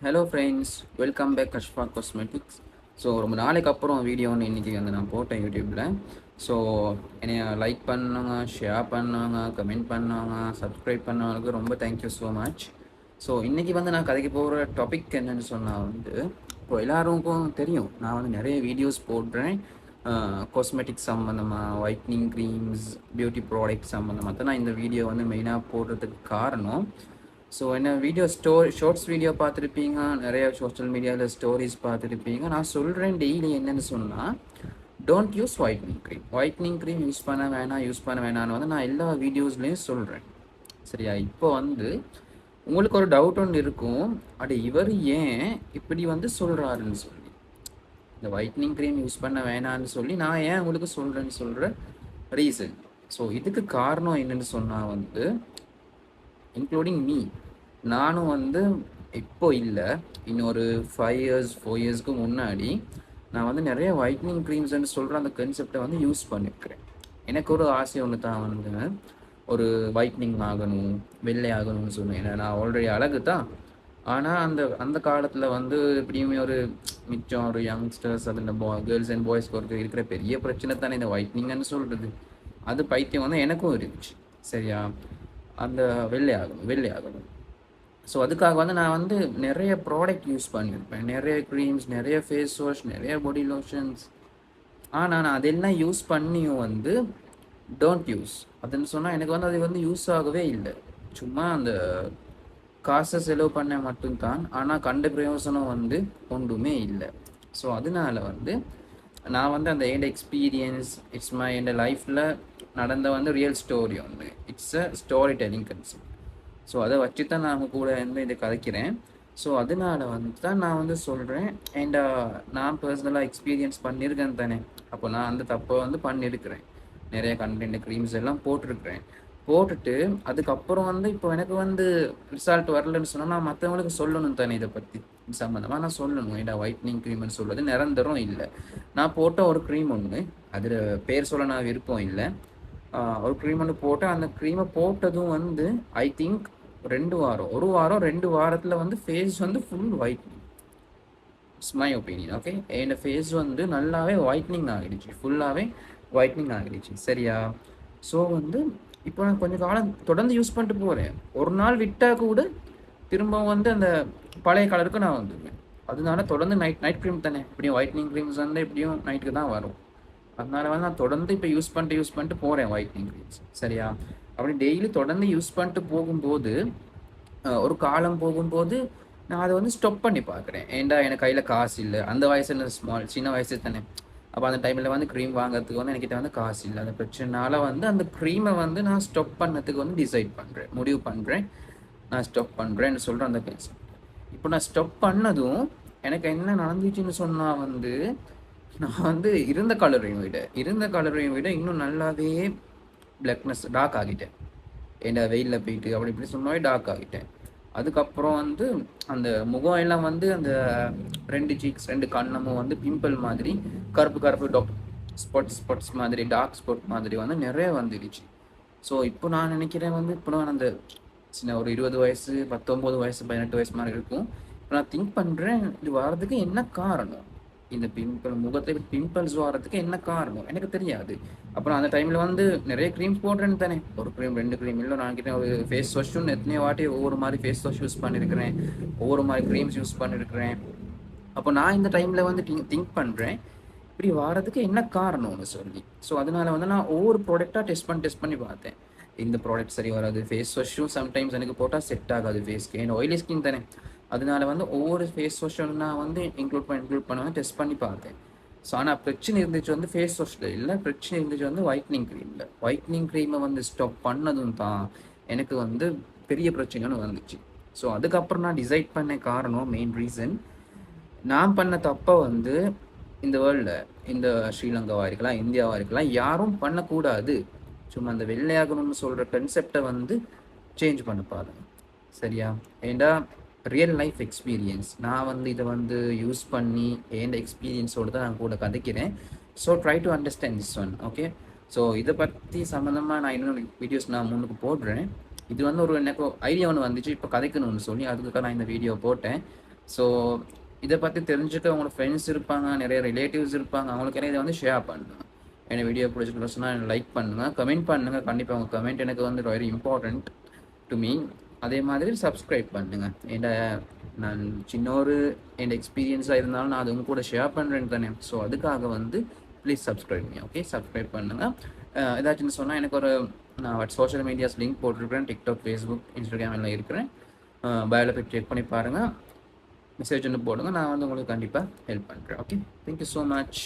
Hello friends, welcome back Kashba cosmetics. So ரொம்ப நாளைக்கு அப்புறம் வீடியோ ஒன்று இன்றைக்கி வந்து நான் போட்டேன் யூடியூப்பில். ஸோ என்னைய லைக் பண்ணவங்க, ஷேர் பண்ணவங்க, கமெண்ட் பண்ணவங்க, சப்ஸ்கிரைப் பண்ணவங்களுக்கு ரொம்ப தேங்க்யூ ஸோ மச். ஸோ இன்றைக்கி வந்து நான் கதைக்கு போகிற டாபிக் என்னென்னு சொன்னால் வந்து, இப்போ எல்லாருக்கும் தெரியும் நான் வந்து நிறைய வீடியோஸ் போடுறேன் காஸ்மெட்டிக்ஸ் சம்மந்தமாக, ஒயிட்னிங் க்ரீம்ஸ், பியூட்டி ப்ராடக்ட் சம்மந்தமாக தான் நான் இந்த வீடியோ வந்து மெயினாக போடுறதுக்கு காரணம். ஸோ என்ன வீடியோ ஷார்ட்ஸ் வீடியோ பார்த்துருப்பீங்க, நிறைய சோஷியல் மீடியாவில் ஸ்டோரிஸ் பார்த்துருப்பீங்க. நான் சொல்கிறேன் டெய்லி என்னென்னு சொன்னால், don't use whitening cream use பண்ண வேணான்னு வந்து நான் எல்லா வீடியோஸ்லேயும் சொல்கிறேன். சரியா? இப்போ வந்து உங்களுக்கு ஒரு டவுட் ஒன்று இருக்கும், அட இவர் ஏன் இப்படி வந்து சொல்கிறாருன்னு சொல்லி. இந்த ஒயிட்னிங் க்ரீம் யூஸ் பண்ண வேணான்னு சொல்லி நான் ஏன் உங்களுக்கு சொல்கிற ரீசன். ஸோ இதுக்கு காரணம் என்னென்னு சொன்னால் வந்து, இன்க்ளூடிங் மீ, நானும் வந்து இப்போ இல்லை, இன்னொரு 4 இயர்ஸ்க்கு முன்னாடி நான் வந்து நிறைய ஒயிட்னிங் க்ரீம்ஸ்ன்னு சொல்கிற அந்த கன்செப்டை வந்து யூஸ் பண்ணியிருக்கிறேன். எனக்கு ஒரு ஆசை ஒன்று தான் வந்து, ஒரு ஒயிட்னிங் ஆகணும், வெள்ளை ஆகணும்னு சொன்னேன். ஏன்னா நான் ஆல்ரெடி அழகு தான். ஆனால் அந்த அந்த காலத்தில் வந்து எப்படியுமே ஒரு மிச்சம் ஒரு யங்ஸ்டர்ஸ், அது இந்த கேர்ள்ஸ் அண்ட் பாய்ஸ்க்கு இருக்கிற பெரிய பிரச்சனை தானே இந்த ஒயிட்னிங்னு சொல்கிறது. அது பைத்தியம் வந்து எனக்கும் இருந்துச்சு. சரியா? அந்த வெள்ளை ஆகணும். ஸோ அதுக்காக வந்து நான் வந்து நிறைய ப்ராடக்ட் யூஸ் பண்ணியிருப்பேன், நிறைய க்ரீம்ஸ், நிறைய ஃபேஸ் வாஷ், நிறைய பாடி லோஷன்ஸ். ஆனால் நான் அதெல்லாம் யூஸ் பண்ணியும் வந்து டோன்ட் யூஸ் அதுன்னு சொன்னால் எனக்கு வந்து அது வந்து யூஸ் ஆகவே இல்லை. சும்மா அந்த காசை செலவு பண்ண மட்டும்தான், ஆனால் கண்ட பிரயோசனம் வந்து ஒன்றுமே இல்லை. ஸோ அதனால வந்து நான் வந்து அந்த என் எக்ஸ்பீரியன்ஸ், என் லைஃப்பில் நடந்த வந்து ரியல் ஸ்டோரி ஒன்று. It's a story telling concept. So அதை வச்சு தான் நான் கூட வந்து இதை கதைக்கிறேன். ஸோ அதனால வந்து தான் நான் வந்து சொல்கிறேன். அண்ட் நான் பர்சனலாக எக்ஸ்பீரியன்ஸ் பண்ணியிருக்கேன் தானே, அப்போ நான் அந்த தப்பை வந்து பண்ணியிருக்கிறேன். நிறைய கண்டென்ட் க்ரீம்ஸ் எல்லாம் போட்டுட்டு அதுக்கப்புறம் வந்து இப்போ எனக்கு வந்து ரிசல்ட் வரலன்னு சொன்னால் நான் மற்றவங்களுக்கு சொல்லணும் தானே, இதை பற்றி சம்மந்தமாக நான் சொல்லணும். ஏன்னா ஒயிட்னிங் க்ரீம்னு சொல்கிறது நிரந்தரம் இல்லை. நான் போட்ட ஒரு க்ரீம் ஒன்று, அதில் பேர் சொல்ல நான் விருப்பம் இல்லை. ஒரு க்ரீம் ஒன்று போட்டேன். அந்த க்ரீமை போட்டதும் வந்து ஐ திங்க் 2 வாரம், 1 வாரம் 2 வாரத்தில் வந்து ஃபேஸ் வந்து full whitening. It's my opinion. Okay, என் ஃபேஸ் வந்து நல்லாவே ஒயிட்னிங் ஆகிடுச்சு, ஃபுல்லாகவே ஒயிட்னிங் ஆகிடுச்சு. சரியா? ஸோ வந்து இப்போ நான் கொஞ்சம் காலம் தொடர்ந்து யூஸ் பண்ணிட்டு போகிறேன். ஒரு நாள் விட்டால் கூட திரும்ப வந்து அந்த பழைய கலருக்கு நான் வந்துடுவேன். அதனால தொடர்ந்து நைட் க்ரீம் தானே, எப்படியும் ஒயிட்னிங் க்ரீம்ஸ் வந்து எப்படியும் நைட்டுக்கு தான் வரும். அதனால வந்து நான் தொடர்ந்து இப்போ யூஸ் பண்ணிட்டு போகிறேன் ஒயிட்னிங் க்ரீம்ஸ். சரியா? அப்படி டெய்லி தொடர்ந்து யூஸ் பண்ணிட்டு போகும்போது ஒரு காலம் போகும்போது நான் அதை வந்து ஸ்டாப் பண்ணி பார்க்குறேன். ஏன்டா எனக்கு கையில் காசு இல்லை. அந்த வயசில் சின்ன வயசு தானே. அப்போ அந்த டைமில் வந்து க்ரீம் வாங்குறதுக்கு வந்து என்கிட்ட வந்து காசு இல்லை. அந்த பிரச்சனைனால வந்து அந்த க்ரீமை வந்து நான் ஸ்டாப் பண்ணதுக்கு வந்து முடிவு பண்ணுறேன். நான் ஸ்டாப் பண்ணுறேன்னு சொல்கிறேன் அந்த கேஸ். இப்போ நான் ஸ்டாப் பண்ணதும் எனக்கு என்ன நடந்துச்சுன்னு சொன்னால் வந்து, நான் வந்து இருந்த கலரையும் விட இன்னும் நல்லாவே பிளாக்னஸ் டார்க் ஆகிட்டேன். ஏன்டா வெயிலில் போயிட்டு அப்படி இப்படி சொன்னாவே டார்க் ஆகிட்டேன். அதுக்கப்புறம் வந்து அந்த முகம் எல்லாம் வந்து அந்த 2 சீக்ஸ் 2 கண்ணமும் வந்து பிம்பிள் மாதிரி கருப்பு ஸ்பாட்ஸ் மாதிரி, டார்க் ஸ்பாட் மாதிரி வந்து நிறைய வந்துடுச்சு. ஸோ இப்போ நான் நினைக்கிறேன் வந்து, இப்போ நான் அந்த சின்ன ஒரு 20 வயசு, 19 வயசு, 18 வயசு மாதிரி இருக்கும். இப்போ நான் திங்க் பண்ணுறேன், இது வர்றதுக்கு என்ன காரணம், இந்த பிம்பிள்ஸ் வர்றதுக்கு என்ன காரணம் எனக்கு தெரியாது. அப்புறம் அந்த டைமில் வந்து நிறைய க்ரீம்ஸ் போடுறேன்னு தானே, ஒரு க்ரீம் 2 க்ரீம் இல்லை, நான் கிட்டே ஒரு ஃபேஸ் வாஷுன்னு எத்தனையோ வாட்டி ஒவ்வொரு மாதிரி ஃபேஸ் வாஷ் யூஸ் பண்ணியிருக்கிறேன், ஒவ்வொரு மாதிரி க்ரீம்ஸ் யூஸ் பண்ணியிருக்கிறேன். அப்போ நான் இந்த டைமில் வந்து திங்க் பண்ணுறேன், இப்படி வர்றதுக்கு என்ன காரணம்னு சொல்லி. ஸோ அதனால வந்து நான் ஒவ்வொரு ப்ராடக்டாக டெஸ்ட் பண்ணி பார்த்தேன். இந்த ப்ராடக்ட் சரி வராது. ஃபேஸ் வாஷும் சம்டைம்ஸ் எனக்கு போட்டால் செட் ஆகாது ஃபேஸ்க்கு, ஏன்னா ஆயிலி ஸ்கின் தானே. அதனால வந்து ஒவ்வொரு ஃபேஸ் வாஷும் நான் வந்து இன்க்ளூட் பண்ண டெஸ்ட் பண்ணி பார்த்தேன். ஸோ ஆனால் பிரச்சனை இருந்துச்சு வந்து ஃபேஸ் வாஷில் இல்லை, பிரச்சனை இருந்துச்சு வந்து ஒயிட்னிங் க்ரீமை வந்து ஸ்டாப் பண்ணதும் தான் எனக்கு வந்து பெரிய பிரச்சனைன்னு வந்துச்சு. ஸோ அதுக்கப்புறம் நான் டிசைட் பண்ண காரணம், மெயின் ரீசன், நான் பண்ண தப்பை வந்து இந்த வேர்ல்டில், இந்த ஸ்ரீலங்காவாக இருக்கலாம், இந்தியாவாக இருக்கலாம், யாரும் பண்ணக்கூடாது. சும்மா அந்த வெள்ளையாகணும்னு சொல்கிற கன்செப்டை வந்து சேஞ்ச் பண்ண பாருங்க. சரியா? ஏண்டா ரியல் லைஃப் எக்ஸ்பீரியன்ஸ், நான் வந்து இதை வந்து யூஸ் பண்ணி என் எக்ஸ்பீரியன்ஸோடு தான் நான் கூட கதைக்கிறேன். So try to understand this one. Okay, so இதை பற்றி சம்மந்தமாக நான் இன்னொரு வீடியோஸ் நான் முன்னுக்கு போடுறேன். இது வந்து ஒரு எனக்கு ஐடியா ஒன்று வந்துச்சு இப்போ கதைக்கணும்னு சொல்லி, அதுக்காக நான் இந்த வீடியோ போட்டேன். ஸோ இதை பற்றி தெரிஞ்சுட்டு உங்களோட ஃப்ரெண்ட்ஸ் இருப்பாங்க, நிறைய ரிலேட்டிவ்ஸ் இருப்பாங்க, அவங்களுக்கு இதை வந்து ஷேர் பண்ணுங்கள். என்ன வீடியோ பிடிச்சிருக்கோம் சொன்னால் லைக் பண்ணுங்கள், கமெண்ட் பண்ணுங்கள். கண்டிப்பாக உங்கள் கமெண்ட் எனக்கு வந்து வெரி இம்பார்ட்டண்ட் டு மீ. அதே மாதிரி சப்ஸ்கிரைப் பண்ணுங்கள். நான் சின்ன என் எக்ஸ்பீரியன்ஸாக இருந்தாலும் நான் அது உங்க கூட ஷேர் பண்ணுறேன்னு தானே. ஸோ அதுக்காக வந்து ப்ளீஸ் சப்ஸ்கிரைப் பண்ணி ஓகே, சப்ஸ்கிரைப் பண்ணுங்கள். ஏதாச்சும் சொன்னால் எனக்கு நான் சோஷியல் மீடியாஸ் லிங்க் போட்டிருக்கிறேன். டிக்டாக், ஃபேஸ்புக், இன்ஸ்டாகிராம் எல்லாம் இருக்கிறேன். பயோவில் போய் செக் பண்ணி பாருங்கள், மெசேஜ் ஒன்று போடுங்க, நான் வந்து உங்களுக்கு கண்டிப்பாக ஹெல்ப் பண்ணுறேன். Okay, thank you so much.